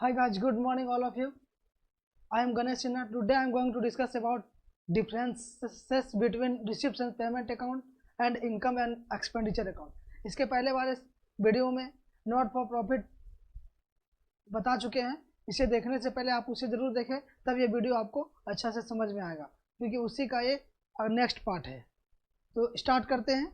Hi guys, good morning all of you. I am Ganesh Sinha. Today I am going to discuss about differences between receipts and payment account and income and expenditure account. इसके पहले वाले video में not for profit बता चुके हैं. इसे देखने से पहले आप उसे ज़रूर देखें, तब ये वीडियो आपको अच्छा से समझ में आएगा, क्योंकि उसी का ये नेक्स्ट पार्ट है. तो स्टार्ट करते हैं.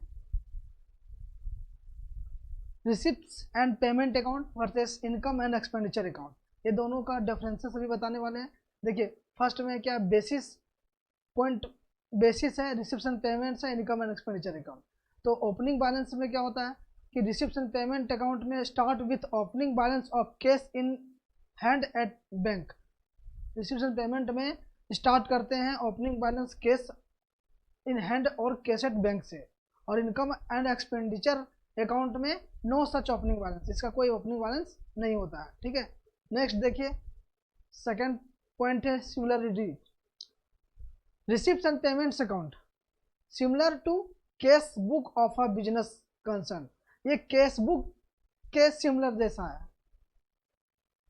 Receipts and payment account versus income and expenditure account, ये दोनों का डिफरेंसेस अभी बताने वाले हैं. देखिए, फर्स्ट में क्या बेसिस है, रिसिप्ट्स एंड पेमेंट्स है, इनकम एंड एक्सपेंडिचर अकाउंट. तो ओपनिंग बैलेंस में क्या होता है कि रिसिप्ट्स एंड पेमेंट अकाउंट में start with opening balance of cash in hand at bank. Receipts and payment में स्टार्ट करते हैं opening balance cash in hand और कैश एट बैंक से. और इनकम एंड एक्सपेंडिचर अकाउंट में नो सच opening balance, इसका कोई ओपनिंग बैलेंस नहीं होता है. ठीक है, नेक्स्ट देखिए, सेकंड पॉइंट है similarity. Receipts and payments account similar to cash book of a business concern, ये कैश बुक के सिमिलर जैसा है.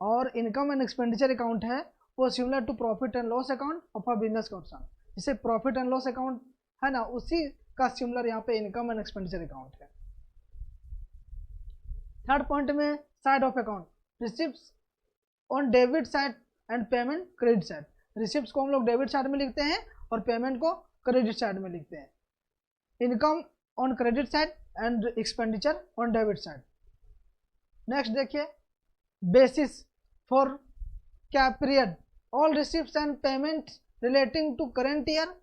और इनकम एंड एक्सपेंडिचर अकाउंट है वो similar to profit and loss account of a business concern. जिसे profit and loss account है ना, उसी का सिमिलर यहाँ पे इनकम एंड एक्सपेंडिचर अकाउंट है. थर्ड पॉइंट में side of account, receipts on debit side and payment credit side. Receipts को हम लोग डेबिट साइड में लिखते हैं और पेमेंट को क्रेडिट साइड में लिखते हैं. Income on credit side and expenditure on debit side. Next देखिए, बेसिस फॉर क्या period, all receipts and payments relating to current year,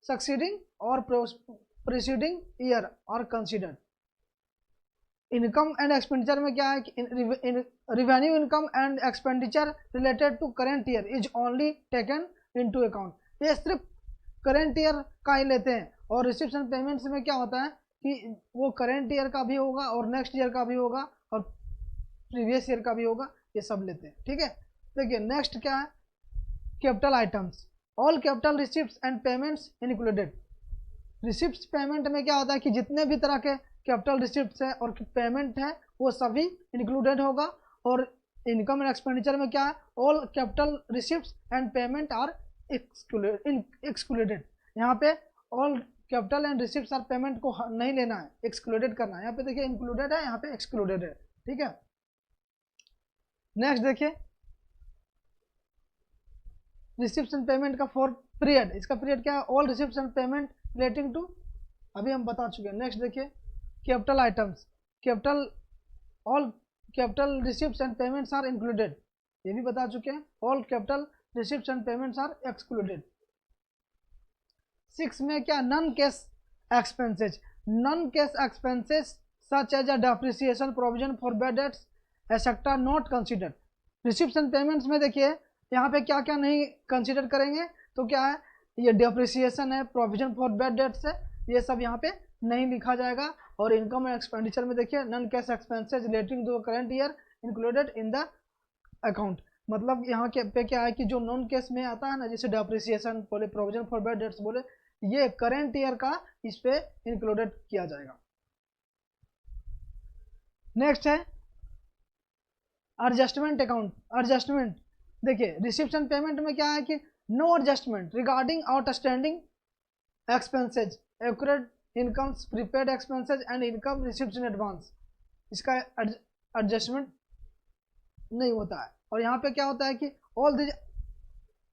succeeding और preceding year are considered. Income and expenditure में क्या है कि revenue income and expenditure related to current year is only taken into account. ये सिर्फ current year का ही लेते हैं. और रिसिप्ट्स एंड पेमेंट्स में क्या होता है कि वो करेंट ईयर का भी होगा और नेक्स्ट ईयर का भी होगा और प्रीवियस ईयर का भी होगा, ये सब लेते हैं. ठीक है, देखिए नेक्स्ट क्या है, capital items, all capital receipts and payments included. Receipts payment में क्या होता है कि जितने भी तरह के कैपिटल रिसिप्ट्स है और पेमेंट है वो सभी इंक्लूडेड होगा. और इनकम एंड एक्सपेंडिचर में क्या है, all capital receipts and payment are excluded. यहाँ पे ऑल कैपिटल एंड रिसिप्ट्स और पेमेंट को नहीं लेना है, एक्सक्लूडेड करना है. यहाँ पे देखिए इंक्लूडेड है, यहाँ पे एक्सक्लूडेड है. ठीक है, नेक्स्ट देखिए, रिसिप्ट्स एंड पेमेंट का फॉर पीरियड, इसका पीरियड क्या है, all receipts and payment relating to, अभी हम बता चुके हैं. नेक्स्ट देखिए, capital items, capital all capital receipts and payments are included, ये भी बता चुके हैं. All capital receipts and payments are excluded. 6 में क्या, non cash expenses, non cash expenses such as a depreciation provision for bad debts etcetera not considered. Receipts and payments में देखिए यहाँ पे क्या क्या नहीं कंसिडर करेंगे, तो क्या है, ये डेप्रिसिएशन है, प्रोविजन फॉर बैड डेट्स है, ये सब यहाँ पे नहीं लिखा जाएगा. और इनकम एंड एक्सपेंडिचर में देखिए, non cash expenses relating to current year included in the account. मतलब यहाँ के पे क्या है कि जो नॉन कैश में आता है ना, जैसे डेप्रिसिएशन बोले, प्रोविजन फॉर बैड डेट्स बोले, ये करेंट ईयर का इस पे इंक्लूडेड किया जाएगा. नेक्स्ट है एडजस्टमेंट अकाउंट. एडजस्टमेंट देखिए, रिसिप्ट्स एंड पेमेंट में क्या है कि no adjustment regarding outstanding expenses, accurate incomes, prepaid expenses and income receipts in advance, इसका एडजस्टमेंट नहीं होता है. और यहाँ पे क्या होता है कि all this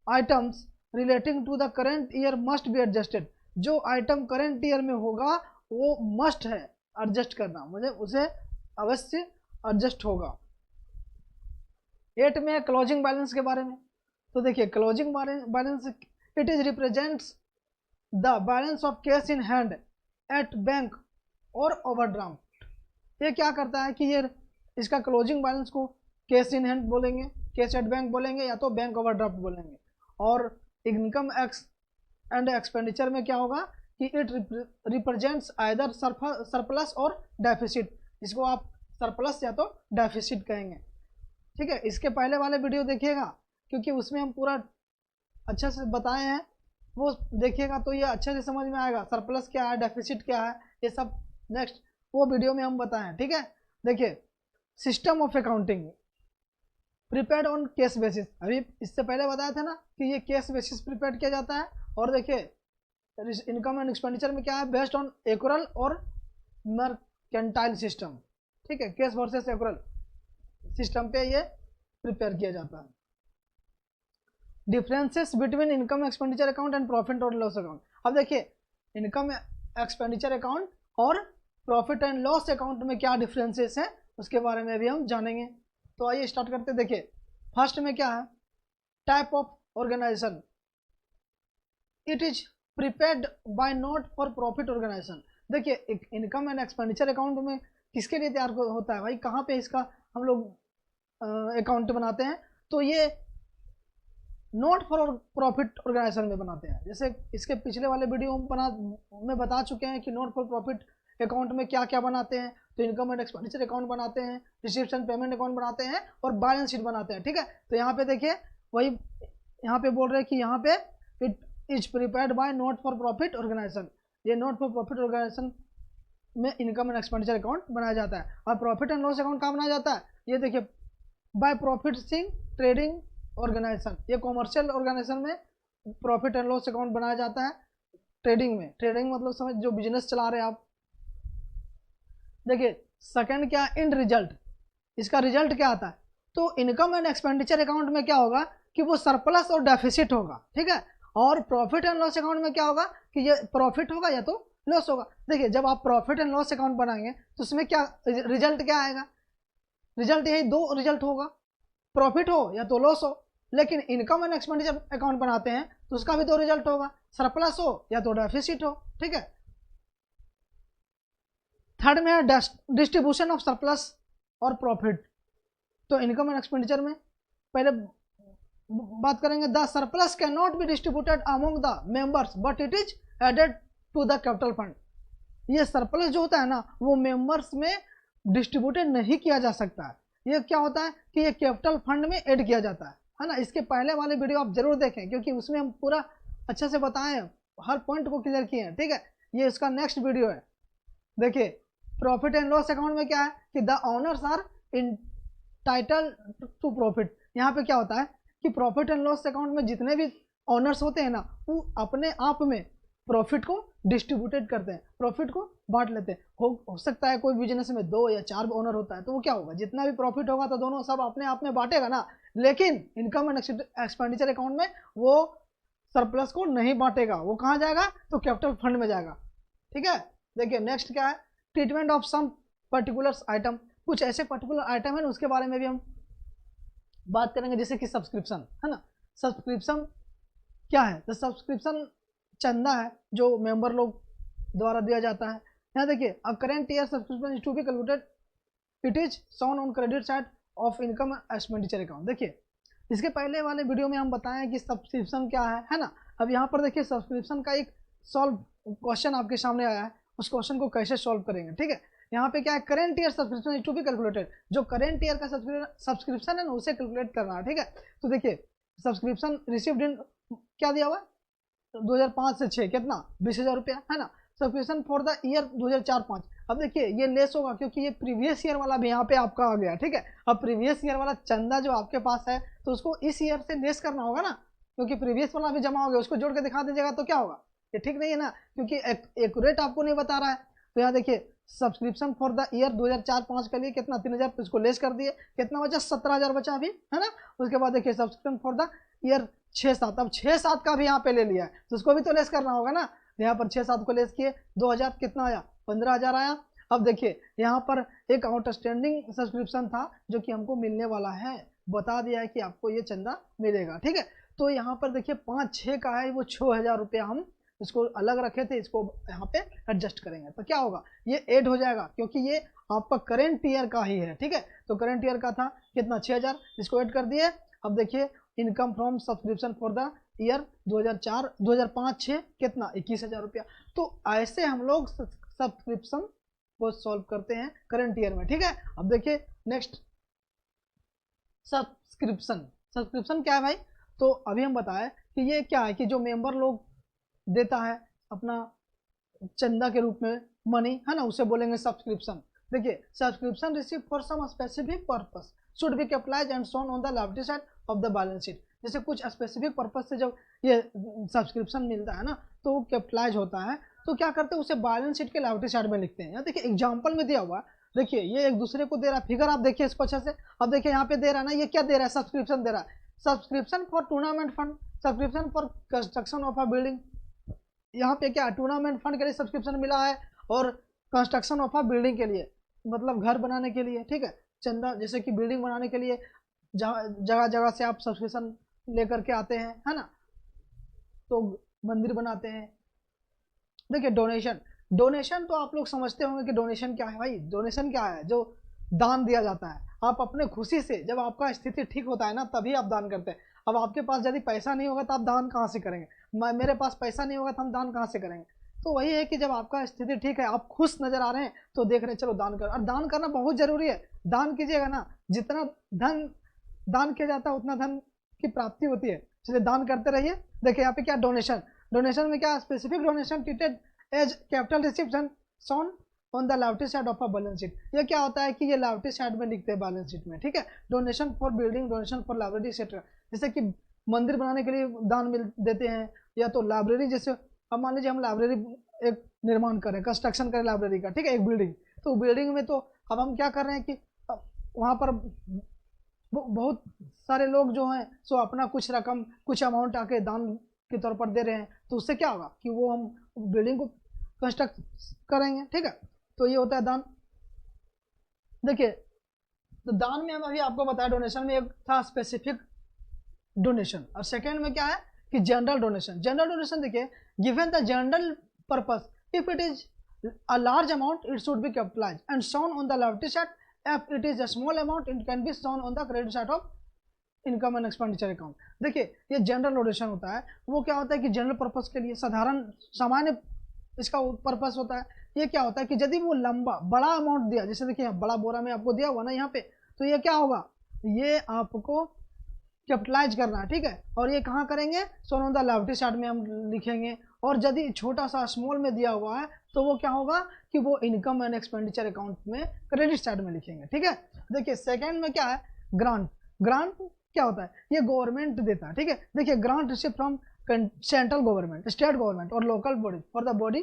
items relating to the current year must be adjusted. जो आइटम करेंट ईयर में होगा वो मस्ट है एडजस्ट करना, मुझे उसे अवश्य एडजस्ट होगा. 8 में क्लोजिंग बैलेंस के बारे में. तो देखिए, closing balance it is represents the balance of cash in hand at bank और ओवरड्राफ्ट. ये क्या करता है कि ये इसका क्लोजिंग बैलेंस को कैश इन हैंड बोलेंगे, कैश एट बैंक बोलेंगे, या तो बैंक ओवरड्राफ्ट बोलेंगे. और इनकम एक्स एंड एक्सपेंडिचर में क्या होगा कि इट रिप्रेजेंट्स आइदर सरप्लस और डेफिसिट, इसको आप सरप्लस या तो डेफिसिट कहेंगे. ठीक है, इसके पहले वाले वीडियो देखिएगा, क्योंकि उसमें हम पूरा अच्छे से बताए हैं, वो देखिएगा तो ये अच्छे से समझ में आएगा, सरप्लस क्या है, डेफिसिट क्या है, ये सब नेक्स्ट वो वीडियो में हम बताएं. ठीक है, देखिए system of accounting, prepaid on case basis, अभी इससे पहले बताया था ना कि ये केस बेसिस प्रीपेड किया जाता है। और देखिए इनकम एंड एक्सपेंडिचर में क्या है, बेस्ड ऑन एक्यूरल और मर्केंटाइल सिस्टम, ठीक है, केस वर्सेस एक्यूरल सिस्टम पे ये प्रिपेयर किया जाता है। Differences between income expenditure account and profit और लॉस अकाउंट। अब देखिए इनकम एक्सपेंडिचर अकाउंट और प्रॉफिट एंड लॉस अकाउंट में क्या डिफरेंसेस हैं उसके बारे में भी हम जानेंगे। तो आइए स्टार्ट करते हैं। देखिए फर्स्ट में क्या है, type of organisation, it is prepared by not for profit organisation. देखिए इनकम एंड एक्सपेंडिचर अकाउंट में किसके लिए तैयार होता है भाई, कहाँ पे इसका हम लोग अकाउंट बनाते हैं, तो ये नोट फॉर प्रॉफिट ऑर्गेनाइजेशन में बनाते हैं। जैसे इसके पिछले वाले वीडियो में बता चुके हैं कि नोट फॉर प्रॉफिट अकाउंट में क्या क्या बनाते हैं, तो इनकम एंड एक्सपेंडिचर अकाउंट बनाते हैं, रिसीप्शन पेमेंट अकाउंट बनाते हैं और बैलेंस शीट बनाते हैं, ठीक है। तो यहाँ पे देखिए वही यहाँ पे बोल रहे हैं कि यहाँ पे it is prepared by not for profit organisation. ये नोट फॉर प्रॉफिट ऑर्गेनाइजेशन में इनकम एंड एक्सपेंडिचर अकाउंट बनाया जाता है। और प्रॉफिट एंड लॉस अकाउंट कहाँ बनाया जाता है, ये देखिए बाय प्रॉफिटिंग ट्रेडिंग ऑर्गेनाइजेशन, ये कॉमर्शियल ऑर्गेनाइजेशन में प्रॉफिट एंड लॉस अकाउंट बनाया जाता है। ट्रेडिंग में, ट्रेडिंग मतलब समझ जो बिजनेस चला रहे हैं आप। देखिए सेकंड क्या, इन रिजल्ट, इसका रिजल्ट क्या आता है, तो इनकम एंड एक्सपेंडिचर अकाउंट में क्या होगा कि वो सरप्लस और डेफिसिट होगा, ठीक है। और प्रॉफिट एंड लॉस अकाउंट में क्या होगा कि ये प्रॉफिट होगा या तो लॉस होगा। देखिए जब आप प्रॉफिट एंड लॉस अकाउंट बनाएंगे तो उसमें क्या रिजल्ट क्या आएगा, रिजल्ट यही दो रिजल्ट होगा, प्रॉफिट हो या तो लॉस हो। लेकिन इनकम एंड एक्सपेंडिचर अकाउंट बनाते हैं तो उसका भी दो रिजल्ट होगा, सरप्लस हो या तो डेफिसिट हो, ठीक है। थर्ड में है डिस्ट्रीब्यूशन ऑफ सरप्लस और प्रॉफिट। तो इनकम एंड एक्सपेंडिचर में पहले बात करेंगे, the surplus cannot be distributed among the members but it is added to the capital fund. ये सरप्लस जो होता है ना वो मेंबर्स में डिस्ट्रीब्यूटेड नहीं किया जा सकता है, ये क्या होता है कि ये कैपिटल फंड में ऐड किया जाता है ना। इसके पहले वाले वीडियो आप जरूर देखें क्योंकि उसमें हम पूरा अच्छे से बताए हैं, हर पॉइंट को क्लियर किए हैं, ठीक है। ये इसका नेक्स्ट वीडियो है। देखिए प्रॉफिट एंड लॉस अकाउंट में क्या है कि the owners are entitled to profit. यहाँ पे क्या होता है कि प्रॉफिट एंड लॉस अकाउंट में जितने भी ओनर्स होते हैं ना वो अपने आप में प्रॉफिट को डिस्ट्रीब्यूटेड करते हैं, प्रॉफिट को बांट लेते हैं। हो सकता है कोई बिजनेस में 2 या 4 ओनर होता है तो वो क्या होगा, जितना भी प्रॉफिट होगा तो दोनों सब अपने आप में बांटेगा ना। लेकिन इनकम एंड एक्सपेंडिचर अकाउंट में वो सरप्लस को नहीं बांटेगा, वो कहाँ जाएगा तो कैपिटल फंड में जाएगा, ठीक है। देखिए नेक्स्ट क्या है, treatment of some particular item, कुछ ऐसे पर्टिकुलर आइटम है ना उसके बारे में भी हम बात करेंगे, जैसे कि सब्सक्रिप्शन है ना। सब्सक्रिप्शन क्या है, तो सब्सक्रिप्शन चंदा है जो मेंबर लोग द्वारा दिया जाता है। यहाँ देखिए a current year subscription is to be calculated, it is shown on credit side of income expenditure account. देखिए इसके पहले वाले वीडियो में हम बताएं कि सब्सक्रिप्शन क्या है ना। अब यहाँ पर देखिए सब्सक्रिप्शन का एक सॉल्व क्वेश्चन आपके सामने आया है, उस क्वेश्चन को कैसे सॉल्व करेंगे, ठीक है। यहाँ पे क्या है, current year subscription is to be calculated, जो करेंट ईयर का सब्सक्रिप्शन है ना उसे कैलकुलेट करना है, ठीक है। तो देखिए सब्सक्रिप्शन रिसीव्ड इन क्या दिया हुआ है 2005 से 6 कितना 20,000 रुपया है ना। सब्सक्रिप्शन फॉर द ईयर 2004-5, अब देखिए ये लेस होगा क्योंकि ये प्रीवियस ईयर वाला भी यहाँ पे आपका आ गया, ठीक है। अब प्रीवियस ईयर वाला चंदा जो आपके पास है तो उसको इस ईयर से लेस करना होगा ना, क्योंकि प्रीवियस वाला भी जमा हो गया, उसको जोड़ के दिखा दीजिएगा तो क्या होगा, ये ठीक नहीं है ना, क्योंकि एक्यूरेट आपको नहीं बता रहा है। तो यहाँ देखिए सब्सक्रिप्शन फॉर द ईयर 2004-5 के लिए कितना 3,000, इसको लेस कर दिए, कितना बचा 17,000 बचा अभी है ना। उसके बाद देखिए सब्सक्रिप्शन फॉर द ईयर 6-7, अब 6-7 का भी यहाँ पे ले लिया है तो उसको भी तो लेस करना होगा ना। यहाँ पर 6-7 को लेस किए 2,000 कितना आया 15,000 आया। अब देखिए यहाँ पर एक आउटस्टैंडिंग सब्सक्रिप्शन था जो कि हमको मिलने वाला है, बता दिया है कि आपको ये चंदा मिलेगा, ठीक है। तो यहाँ पर देखिए 5-6 का है वो 6,000 रुपया हम इसको अलग रखे थे, इसको यहाँ पे एडजस्ट करेंगे तो क्या होगा ये ऐड हो जाएगा क्योंकि ये आपका करेंट ईयर का ही है, ठीक है। तो करेंट ईयर का था कितना 6,000, इसको ऐड कर दिए। अब देखिए income from subscription for the year 2005-6 कितना 21,000 रुपया। तो ऐसे हम लोग सब्सक्रिप्शन को सॉल्व करते हैं करंट ईयर में, ठीक है। अब देखिए नेक्स्ट सब्सक्रिप्शन, सब्सक्रिप्शन क्या है भाई, तो अभी हम बताएं कि ये क्या है कि जो मेंबर लोग देता है अपना चंदा के रूप में मनी है ना, उसे बोलेंगे सब्सक्रिप्शन। देखिए subscription receive for some specific purpose, should be capitalised and shown on the liability side of the balance sheet. जैसे कुछ स्पेसिफिक पर्पज से जब ये सब्सक्रिप्शन मिलता है ना तो वो कैपिटलाइज होता है, तो क्या करते हैं उसे बैलेंस शीट के लायबिलिटी साइड में लिखते हैं। यहाँ देखिए एग्जांपल में दिया हुआ है, देखिए ये एक दूसरे को दे रहा है फिगर, आप देखिए इसको अच्छे से। अब देखिए यहाँ पे दे रहा है ना, ये क्या दे रहा है, सब्सक्रिप्शन दे रहा है, subscription for tournament fund, subscription for construction of a building. यहाँ पे क्या टूर्नामेंट फंड के लिए सब्सक्रिप्शन मिला है और कंस्ट्रक्शन ऑफ अ बिल्डिंग के लिए, मतलब घर बनाने के लिए, ठीक है, चंदा जैसे कि बिल्डिंग बनाने के लिए जगह जगह से आप सब्सक्रिप्शन लेकर के आते हैं, है ना, तो मंदिर बनाते हैं। देखिए डोनेशन, डोनेशन तो आप लोग समझते होंगे कि डोनेशन क्या है भाई। डोनेशन क्या है, जो दान दिया जाता है। आप अपने खुशी से, जब आपका स्थिति ठीक होता है ना तभी आप दान करते हैं। अब आपके पास यदि पैसा नहीं होगा तो आप दान कहाँ से करेंगे, मेरे पास पैसा नहीं होगा तो हम दान कहाँ से करेंगे। तो वही है कि जब आपका स्थिति ठीक है, आप खुश नजर आ रहे हैं तो देख रहे हैं चलो दान कर, और दान करना बहुत जरूरी है। दान कीजिएगा ना, जितना धन दान किया जाता है उतना धन की प्राप्ति होती है, इसलिए दान करते रहिए। देखिए यहाँ पे क्या डोनेशन, डोनेशन में क्या specific donation treated as capital receipt and shown on the liability side of a balance sheet. ये क्या होता है कि ये लायबिलिटी साइड में लिखते हैं बैलेंस शीट में, ठीक है। Donation for building, donation for library etcetera, जैसे कि मंदिर बनाने के लिए दान मिल देते हैं, या तो लाइब्रेरी, जैसे अब मान लीजिए हम लाइब्रेरी एक निर्माण करें, कंस्ट्रक्शन करें लाइब्रेरी का, ठीक है, एक बिल्डिंग, तो बिल्डिंग में तो अब हम क्या कर रहे हैं कि वहाँ पर बहुत सारे लोग जो हैं सो अपना कुछ रकम, कुछ अमाउंट आके दान के तौर पर दे रहे हैं, तो उससे क्या होगा कि वो हम बिल्डिंग को कंस्ट्रक्ट करेंगे, ठीक है। तो ये होता है दान। देखिए तो दान में हम अभी आपको बताया, डोनेशन में एक था स्पेसिफिक डोनेशन, और सेकेंड में क्या है कि जनरल डोनेशन। जनरल डोनेशन देखिए, given the general purpose, if it is a large amount it should be capitalised and shown on the liability side, if it is a small amount it can be shown on the credit side of income and expenditure account. देखिए ये general donation होता है, वो क्या होता है कि general purpose के लिए, साधारण सामान्य इसका पर्पस होता है। ये क्या होता है कि यदि वो लंबा बड़ा अमाउंट दिया, जैसे देखिए बड़ा बोरा में आपको दिया हुआ ना यहाँ पे, तो ये क्या होगा, ये आपको कैपिटलाइज करना है, ठीक है, और ये कहाँ करेंगे, shown on the liability side में हम लिखेंगे। और यदि छोटा सा स्मॉल में दिया हुआ है तो वो क्या होगा कि वो इनकम एंड एक्सपेंडिचर अकाउंट में क्रेडिट साइड में लिखेंगे, ठीक है। देखिए सेकंड में क्या है, ग्रांट। ग्रांट क्या होता है, ये गवर्नमेंट देता है, ठीक है। देखिए grant receive from central government, state government और local body for the body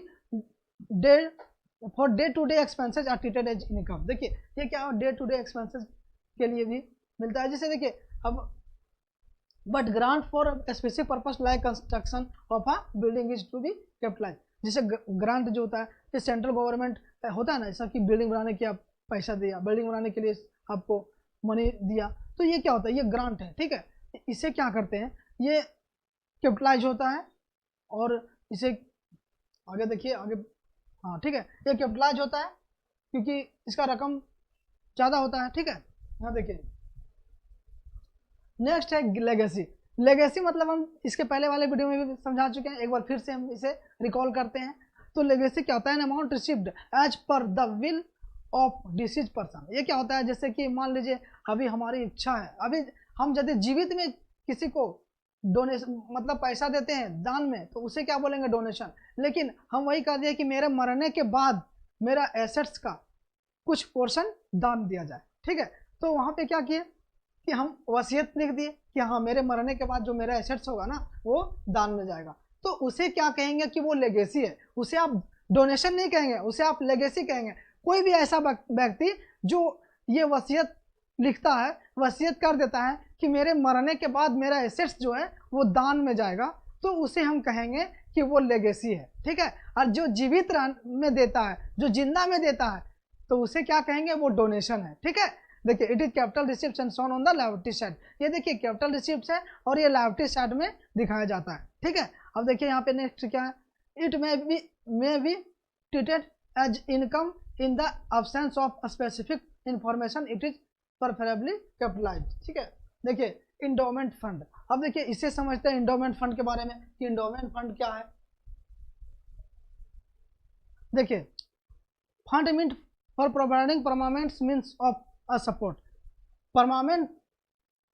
day to day expenses are treated as income. देखिए ये क्या डे टू डे एक्सपेंसेज के लिए भी मिलता है। जैसे देखिए अब but grant for specific purpose like construction of a building is to be capitalise. जैसे ग्रांट जो होता है, ये सेंट्रल गवर्नमेंट होता है ना, जैसा कि बिल्डिंग बनाने के आप पैसा दिया, बिल्डिंग बनाने के लिए आपको मनी दिया, तो ये क्या होता है, ये ग्रांट है, ठीक है। इसे क्या करते हैं, ये कैपिटलाइज होता है, और इसे आगे देखिए आगे, हाँ ठीक है, ये कैपिटलाइज होता है क्योंकि इसका रकम ज़्यादा होता है, ठीक है। यहाँ देखिए नेक्स्ट है लेगेसी। लेगेसी मतलब हम इसके पहले वाले वीडियो में भी समझा चुके हैं, एक बार फिर से हम इसे रिकॉल करते हैं। तो लेगेसी क्या होता है, an amount received as per the will of deceased person. ये क्या होता है, जैसे कि मान लीजिए अभी हमारी इच्छा है, अभी हम यदि जीवित में किसी को डोनेशन मतलब पैसा देते हैं दान में, तो उसे क्या बोलेंगे, डोनेशन। लेकिन हम वही कह दिए कि मेरे मरने के बाद मेरा एसेट्स का कुछ पोर्शन दान दिया जाए, ठीक है। तो वहाँ पे क्या किए कि हम वसीयत लिख दिए कि हाँ मेरे मरने के बाद जो मेरा एसेट्स होगा ना वो दान में जाएगा, तो उसे क्या कहेंगे कि वो लेगेसी है। उसे आप डोनेशन नहीं कहेंगे, उसे आप लेगेसी कहेंगे। कोई भी ऐसा व्यक्ति जो ये वसीयत लिखता है, वसीयत कर देता है कि मेरे मरने के बाद मेरा एसेट्स जो है वो दान में जाएगा, तो उसे हम कहेंगे कि वो लेगेसी है, ठीक है। और जो जीवित में देता है, जो जिंदा में देता है, तो उसे क्या कहेंगे, वो डोनेशन है, ठीक है। देखिए it is capital receipt and shown on the liability side. ये देखिए कैपिटल रिसिप्ट है और ये लायबिलिटी साइड में दिखाया जाता है, ठीक है। अब देखिए यहाँ पे नेक्स्ट क्या है, it may be treated as income in the absence of specific information, it is preferably capitalised, ठीक है। देखिए इंडोमेंट फंड, अब देखिए इसे समझते हैं इंडोमेंट फंड के बारे में कि इंडोमेंट फंड क्या है। देखिए fund mean for providing permanent means of a support, permanent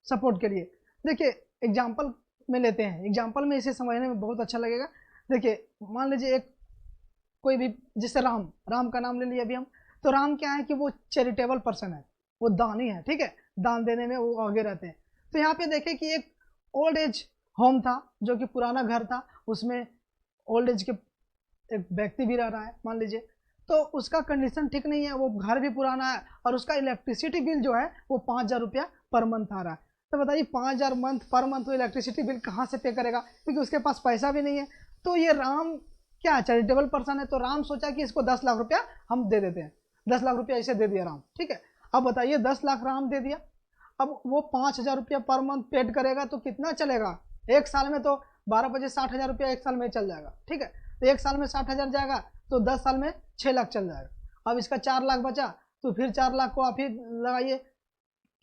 support के लिए। देखिए एग्जाम्पल में लेते हैं, एग्जाम्पल में इसे समझने में बहुत अच्छा लगेगा। देखिए मान लीजिए एक कोई भी, जैसे राम का नाम ले लिया अभी हम, तो राम क्या है कि वो चैरिटेबल पर्सन है, वो दानी है, ठीक है। दान देने में वो आगे रहते हैं। तो यहाँ पे देखें कि एक ओल्ड एज होम था, जो कि पुराना घर था, उसमें ओल्ड एज के एक व्यक्ति भी रह रहा है मान लीजिए, तो उसका कंडीशन ठीक नहीं है, वो घर भी पुराना है और उसका इलेक्ट्रिसिटी बिल जो है वो 5,000 रुपया पर मंथ आ रहा है। तो बताइए 5,000 पर मंथ वो इलेक्ट्रिसिटी बिल कहाँ से पे करेगा, क्योंकि उसके पास पैसा भी नहीं है। तो ये राम क्या चैरिटेबल पर्सन है, तो राम सोचा कि इसको 10 लाख रुपया हम दे देते हैं, 10 लाख रुपया इसे दे दिया राम, ठीक है। अब बताइए 10 लाख राम दे दिया, अब वो 5,000 रुपया पर मंथ पेड करेगा तो कितना चलेगा, एक साल में तो 12 × 60,000 रुपया एक साल में चल जाएगा, ठीक है। तो एक साल में 60,000 जाएगा तो 10 साल में 6 लाख चल जाएगा। अब इसका 4 लाख बचा, तो फिर 4 लाख को आप ही लगाइए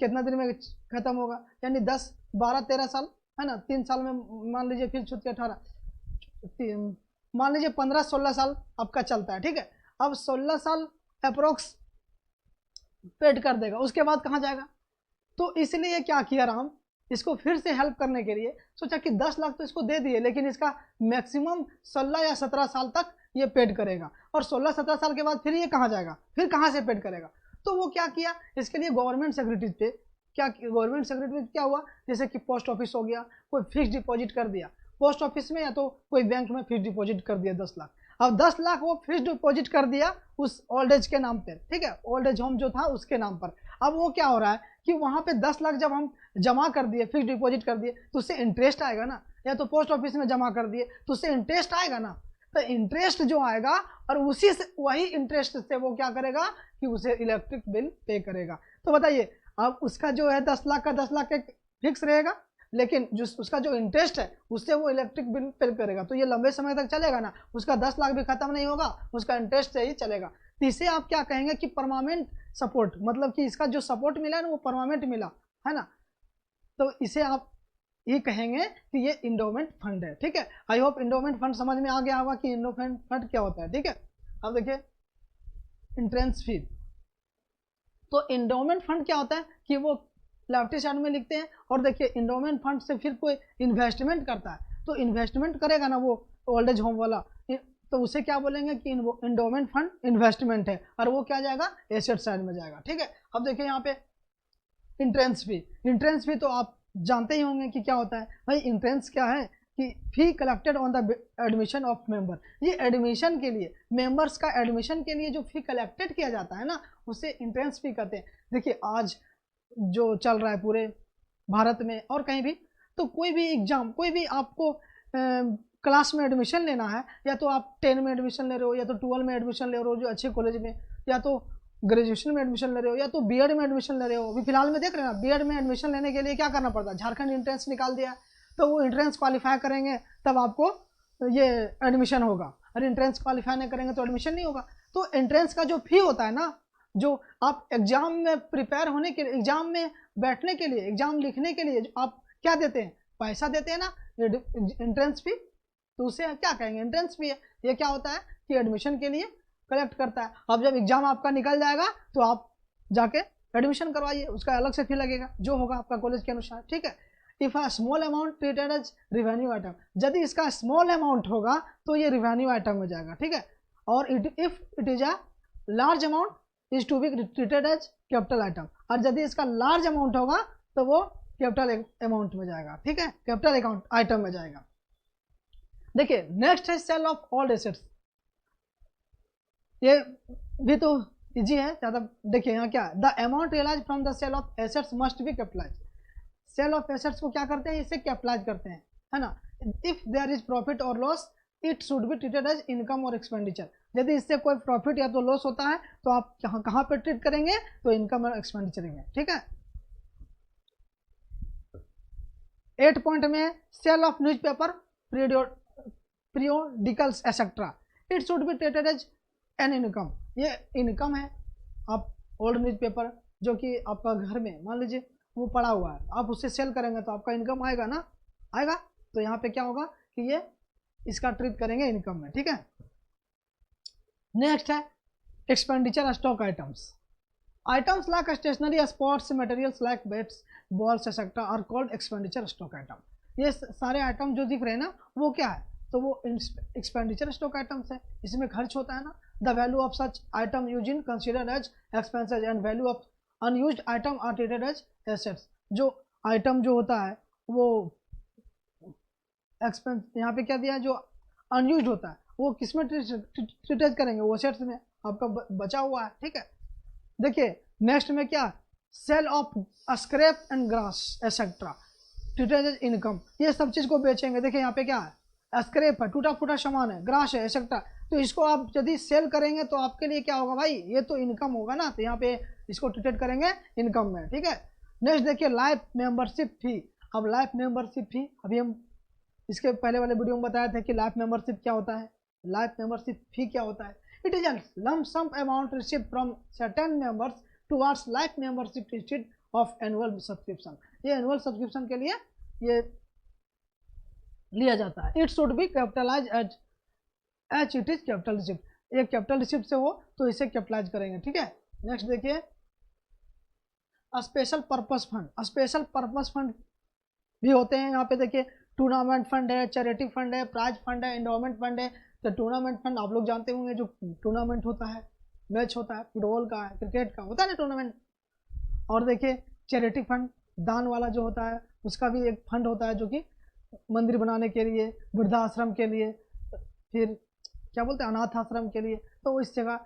कितना दिन में खत्म होगा, यानी 10 12 13 साल है ना, 3 साल में मान लीजिए, फिर छूट के 18 मान लीजिए 15 16 साल आपका चलता है, ठीक है। अब 16 साल अप्रोक्स पेड कर देगा, उसके बाद कहाँ जाएगा। तो इसलिए क्या किया राम, इसको फिर से हेल्प करने के लिए सोचा कि 10 लाख तो इसको दे दिए, लेकिन इसका मैक्सिमम 16 या 17 साल तक ये पेड करेगा, और 16-17 साल के बाद फिर ये कहाँ जाएगा, फिर कहाँ से पेड करेगा। तो वो क्या किया, इसके लिए गवर्नमेंट सेक्रेटरी पे क्या, गवर्नमेंट सेक्रेटरी में क्या हुआ, जैसे कि पोस्ट ऑफिस हो गया, कोई फिक्स डिपॉजिट कर दिया पोस्ट ऑफिस में, या तो कोई बैंक में फिक्स डिपॉजिट कर दिया 10 लाख। अब 10 लाख वो फिक्स डिपॉजिट कर दिया उस ओल्ड एज के नाम पर, ठीक है, ओल्ड एज होम जो था उसके नाम पर। अब वो क्या हो रहा है कि वहाँ पे 10 लाख जब हम जमा कर दिए, फिक्स डिपॉजिट कर दिए, तो उससे इंटरेस्ट आएगा ना, या तो पोस्ट ऑफिस में जमा कर दिए तो उससे इंटरेस्ट आएगा ना। तो इंटरेस्ट जो आएगा और उसी से, वही इंटरेस्ट से वो क्या करेगा कि उसे इलेक्ट्रिक बिल पे करेगा। तो बताइए अब उसका जो है 10 लाख का 10 लाख एक फिक्स रहेगा, लेकिन जो उसका जो इंटरेस्ट है उससे वो इलेक्ट्रिक बिल पे करेगा, तो ये लंबे समय तक चलेगा ना, उसका 10 लाख भी खत्म नहीं होगा, उसका इंटरेस्ट से ही चलेगा। तो इसे आप क्या कहेंगे कि परमानेंट सपोर्ट, मतलब कि इसका जो सपोर्ट मिला है ना वो परमानेंट मिला है ना, तो इसे आप ये कहेंगे कि ये इंडोमेंट फंड है, ठीक है। आई होप इंडोमेंट फंड समझ में आ गया होगा कि इंडोमेंट फंड क्या होता है, ठीक है। अब देखिए इंट्रेंस फी, तो इंडोमेंट फंड क्या होता है कि वो लेफ्ट साइड में लिखते हैं, और देखिए इंडोमेंट फंड से फिर कोई इन्वेस्टमेंट करता है, तो इन्वेस्टमेंट करेगा ना वो ओल्ड एज होम वाला, तो उसे क्या बोलेंगे कि इंडोमेंट फंड इन्वेस्टमेंट है, और वो क्या जाएगा एसेट साइड में जाएगा, ठीक है। अब देखिए यहाँ पे इंट्रेंस फी, इंट्रेंस फी तो आप जानते ही होंगे कि क्या होता है भाई। इंट्रेंस क्या है कि fee collected on the admission of member, ये एडमिशन के लिए, मेंबर्स का एडमिशन के लिए जो फी कलेक्टेड किया जाता है ना, उसे इंट्रेंस फी कहते हैं। देखिए आज जो चल रहा है पूरे भारत में और कहीं भी, तो कोई भी एग्जाम, कोई भी आपको क्लास में एडमिशन लेना है, या तो आप 10 में एडमिशन ले रहे हो, या तो 12 में एडमिशन ले रहे हो जो अच्छे कॉलेज में, या तो ग्रेजुएशन में एडमिशन ले रहे हो, या तो बीएड में एडमिशन ले रहे हो। अभी फिलहाल में देख रहे हैं ना, बीएड में एडमिशन लेने के लिए क्या करना पड़ता है, झारखंड एंट्रेंस निकाल दिया, तो वो एंट्रेंस क्वालिफाई करेंगे तब आपको ये एडमिशन होगा, और एंट्रेंस क्वालिफाई नहीं करेंगे तो एडमिशन नहीं होगा। तो एंट्रेंस का जो फी होता है ना, जो आप एग्जाम में प्रिपेयर होने के लिए, एग्जाम में बैठने के लिए, एग्जाम लिखने के लिए आप क्या देते हैं, पैसा देते हैं ना, एंट्रेंस फी, तो उसे क्या कहेंगे एंट्रेंस फी है। ये क्या होता है कि एडमिशन के लिए कलेक्ट करता है। अब जब एग्जाम आपका निकल जाएगा तो आप जाके एडमिशन करवाइए, उसका अलग से फी लगेगा जो होगा आपका कॉलेज के अनुसार, ठीक है। If a small amount treated as revenue item, यदि इसका स्मॉल अमाउंट होगा तो ये रिवेन्यू आइटम में जाएगा, ठीक है। और if it is a large amount is to be treated as capital item, और यदि इसका लार्ज अमाउंट होगा तो वो कैपिटल अमाउंट में जाएगा, ठीक है, कैपिटल अकाउंट आइटम में जाएगा। देखिए नेक्स्ट है सेल ऑफ ऑल्ड एसेट्स, ये भी तो इजी है ज़्यादा। देखिए यहाँ क्या, the amount realise from the sale of assets must be capitalise, sale of assets को क्या करते हैं, इसे कैपिटलाइज करते हैं, है ना। इफ देयर इज प्रॉफिट और loss it should be treated as income और एक्सपेंडिचर, यदि इससे कोई प्रॉफिट या तो लॉस होता है तो आप कहाँ पे ट्रीट करेंगे, तो इनकम और एक्सपेंडिचर में, ठीक है। 8 पॉइंट में sale of newspaper, periodicals etcetera, it should be treated as an income, ये इनकम है। आप ओल्ड न्यूज़पेपर जो कि आपका घर में मान लीजिए वो पड़ा हुआ है, आप उससे सेल करेंगे तो आपका इनकम आएगा ना, आएगा। तो यहाँ पे क्या होगा कि ये इसका ट्रीट करेंगे इनकम में, ठीक है। नेक्स्ट है expenditure stock items, items like stationery sports materials like bats balls etcetera are called expenditure stock item. ये सारे आइटम जो दिख रहे हैं ना वो क्या है, तो वो एक्सपेंडिचर स्टॉक आइटम्स है, इसमें खर्च होता है ना। The value of such item use in considered as expenses and value of unused item are treated as assets, जो आइटम जो होता है वो एक्सपेंस, यहाँ पे क्या दिया है, जो अनयूज होता है वो किस में ट्रीटेज करेंगे, वो एसेट्स में आपका बचा हुआ है, ठीक है। देखिए नेक्स्ट में क्या, sale of scrap and grass etcetera treated as income, ये सब चीज को बेचेंगे। देखिए यहाँ पे क्या है, स्क्रैप है, टूटा फूटा सामान है, ग्रास है, एसेट्रा, तो इसको आप यदि सेल करेंगे तो आपके लिए क्या होगा भाई, ये तो इनकम होगा ना, तो यहाँ पे इसको ट्रीटेड करेंगे इनकम में, ठीक है। नेक्स्ट देखिए लाइफ मेंबरशिप फी। अब लाइफ मेंबरशिप फी, अभी हम इसके पहले वाले वीडियो में बताया था कि लाइफ मेंबरशिप क्या होता है, लाइफ मेंबरशिप फी क्या होता है। It is a lump sum amount received from certain members towards life membership instead of annual subscription, ये एनुअल सब्सक्रिप्शन के लिए ये लिया जाता है। It should be capitalize as it is capital receipt, ये कैपिटल रिसिप्ट से हो तो इसे कैपिटलाइज करेंगे, ठीक है। नेक्स्ट देखिए special purpose fund, special purpose fund भी होते हैं। यहाँ पे देखिए टूर्नामेंट फंड है, चैरिटी फंड है, प्राइज फंड है, एंडोमेंट फंड है। तो टूर्नामेंट फंड आप लोग जानते होंगे, जो टूर्नामेंट होता है, मैच होता है, फुटबॉल का है, क्रिकेट का होता है ना टूर्नामेंट। और देखिए चैरिटी फंड, दान वाला जो होता है उसका भी एक फंड होता है, जो कि मंदिर बनाने के लिए, वृद्धाश्रम के लिए, फिर क्या बोलते हैं अनाथ आश्रम के लिए, तो इस जगह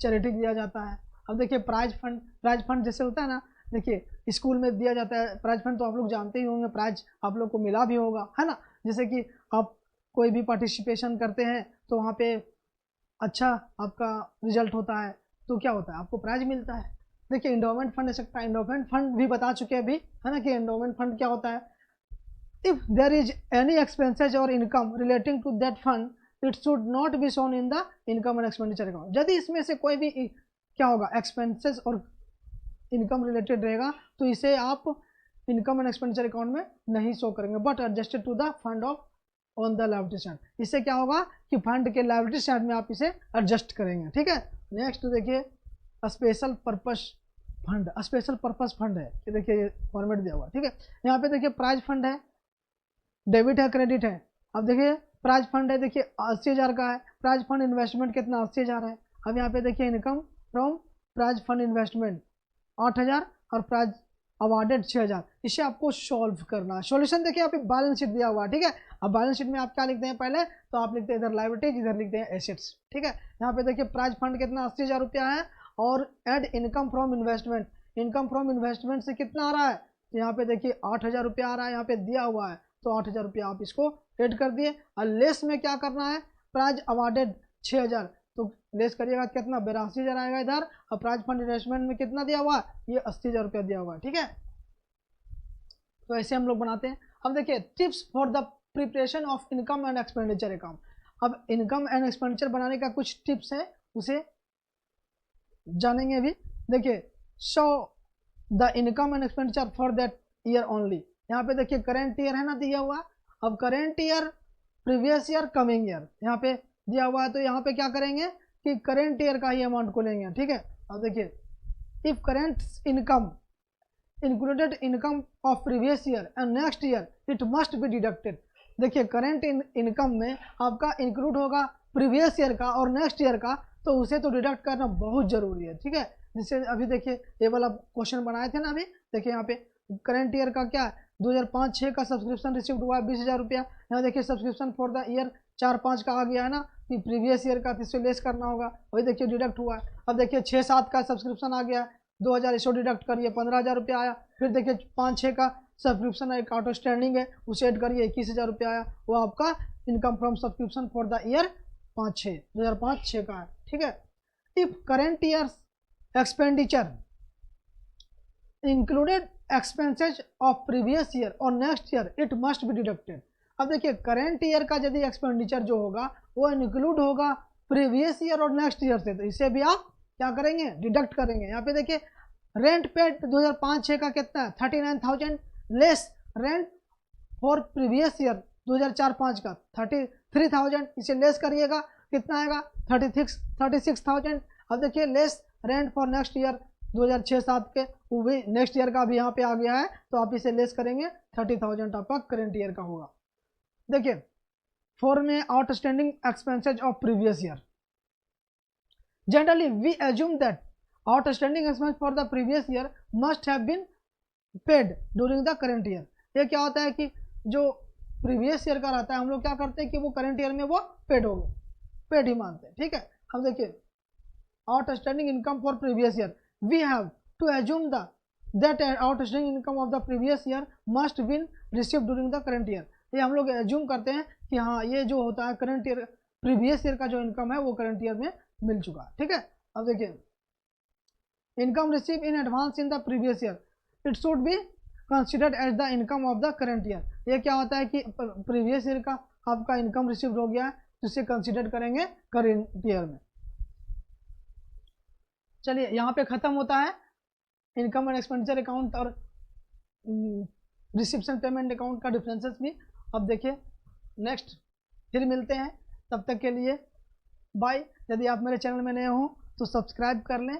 चैरिटी दिया जाता है। अब देखिए प्राइज फंड, प्राइज फंड जैसे होता है ना, देखिए स्कूल में दिया जाता है प्राइज फंड, तो आप लोग जानते ही होंगे, प्राइज आप लोग को मिला भी होगा, है ना। जैसे कि आप कोई भी पार्टिसिपेशन करते हैं तो वहाँ पे अच्छा आपका रिजल्ट होता है तो क्या होता है, आपको प्राइज मिलता है। देखिए एंडोमेंट फंड सकता है, एंडोमेंट फंड भी बता चुके हैं अभी, है ना, कि एंडोमेंट फंड क्या होता है। If there is any expenses और income relating to that fund, it should not be shown in the income and expenditure account. यदि इसमें से कोई भी क्या होगा, एक्सपेंसेस और इनकम रिलेटेड रहेगा तो इसे आप इनकम एंड एक्सपेंडिचर अकाउंट में नहीं शो करेंगे, but adjusted to the fund of on the liability side. इससे क्या होगा कि फंड के लायबिलिटी साइड में आप इसे एडजस्ट करेंगे, ठीक है। नेक्स्ट देखिए special purpose fund, special purpose fund है कि देखिए ये फॉर्मेट दिया हुआ, ठीक है। यहाँ पे देखिए प्राइज फंड है, डेबिट है, क्रेडिट है। अब देखिए प्राइज फंड है, देखिए 80,000 का है, प्राइज फंड इन्वेस्टमेंट कितना 80,000 है। अब यहाँ पे देखिए income from prize fund investment 8,000 और प्राइज अवार्डेड 6,000। इसे आपको सॉल्व करना है। सॉल्यूशन देखिए यहाँ पे बैलेंस शीट दिया हुआ है, ठीक है। अब बैलेंस शीट में आप क्या लिखते हैं, पहले तो आप लिखते हैं इधर लायबिलिटीज, इधर लिखते हैं एसेट्स, ठीक है। यहाँ पे देखिए प्राइज फंड कितना 80,000 रुपया है, और add income from investment, income from investment से कितना आ रहा है, तो यहाँ पे देखिए 8,000 रुपया आ रहा है, यहाँ पे दिया हुआ है, तो 8,000 रुपया आप इसको ऐड कर दिए। और लेस में क्या करना है, प्राइज अवार्डेड 6,000, तो लेस करिएगा कितना, 82,000 आएगा इधर। और प्राइज फंड इन्वेस्टमेंट में कितना दिया हुआ है, ये 80,000 रुपया दिया हुआ है, ठीक है। तो ऐसे हम लोग बनाते हैं। अब देखिए tips for the preparation of income and expenditure account. अब इनकम एंड एक्सपेंडिचर बनाने का कुछ टिप्स है, उसे जानेंगे अभी। देखिए show the income and expenditure for that year only. यहाँ पे देखिए करेंट ईयर है ना दिया हुआ। अब current year, previous year, coming year यहाँ पे दिया हुआ है, तो यहाँ पे क्या करेंगे कि करेंट ईयर का ही अमाउंट को लेंगे, ठीक है। अब देखिए if current income included income of previous year and next year, it must be deducted. देखिए करेंट इनकम में आपका इंक्लूड होगा प्रीवियस ईयर का और नेक्स्ट ईयर का, तो उसे तो डिडक्ट करना बहुत जरूरी है, ठीक है। जिससे अभी देखिए ये वाला क्वेश्चन बनाए थे ना अभी, देखिए यहाँ पे करेंट ईयर का क्या 2005-06 का सब्सक्रिप्शन रिसीव्ड हुआ है 20,000 रुपया। यहाँ देखिए सब्सक्रिप्शन फॉर द ईयर 4-5 का आ गया है ना, कि प्रीवियस ईयर का, इससे लेस करना होगा, वही देखिए डिडक्ट हुआ है। अब देखिए 6-7 का सब्सक्रिप्शन आ गया 2,000, इसको डिडक्ट करिए 15,000 रुपया आया। फिर देखिए 5-6 का सब्सक्रिप्शन एक आउट स्टैंडिंग है, उसे ऐड करिए 21,000 रुपया आया, वो आपका income from subscription for the year 5-6 2005-06 का है, ठीक है। If current year expenditure included expenses of previous year और next year, it must be deducted. अब देखिए करेंट ईयर का यदि एक्सपेंडिचर जो होगा वो इंक्लूड होगा प्रीवियस ईयर और नेक्स्ट ईयर से, तो इसे भी आप क्या करेंगे, डिडक्ट करेंगे। यहाँ पे देखिए रेंट पेड 2005-06 का कितना है 39,000, less rent for previous year 2004-05 का 33,000, इसे लेस करिएगा कितना आएगा 36,000। अब देखिए less rent for next year 2006-07 के, वो भी नेक्स्ट ईयर का भी यहाँ पे आ गया है, तो आप इसे लेस करेंगे 30,000 आपका करेंट ईयर का होगा। देखिए 4 में outstanding expenses of previous year. Generally we assume that outstanding expense for the previous year must have been paid during the current year. ये क्या होता है कि जो प्रीवियस ईयर का रहता है हम लोग क्या करते हैं कि वो करंट ईयर में वो पेड हो गए, पेड ही मानते हैं। ठीक है, अब देखिए outstanding income for previous year, we have to assume the that outstanding income of the previous year must been receive during the current year. ये हम लोग एज्यूम करते हैं कि हाँ ये जो होता है करंट ईयर, प्रीवियस ईयर का जो इनकम है वो करंट ईयर में मिल चुका है। ठीक है, अब देखिए income receive in advance in the previous year, it should be considered as the income of the current year. ये क्या होता है कि प्रीवियस ईयर का आपका इनकम रिसीव हो गया है तो इसे कंसिडर करेंगे करंट ईयर में। चलिए यहाँ पे खत्म होता है इनकम एंड एक्सपेंडिचर अकाउंट और रिसिप्शन पेमेंट अकाउंट का डिफरेंसेस भी। अब देखिए नेक्स्ट फिर मिलते हैं, तब तक के लिए बाय। यदि आप मेरे चैनल में नए हो तो सब्सक्राइब कर लें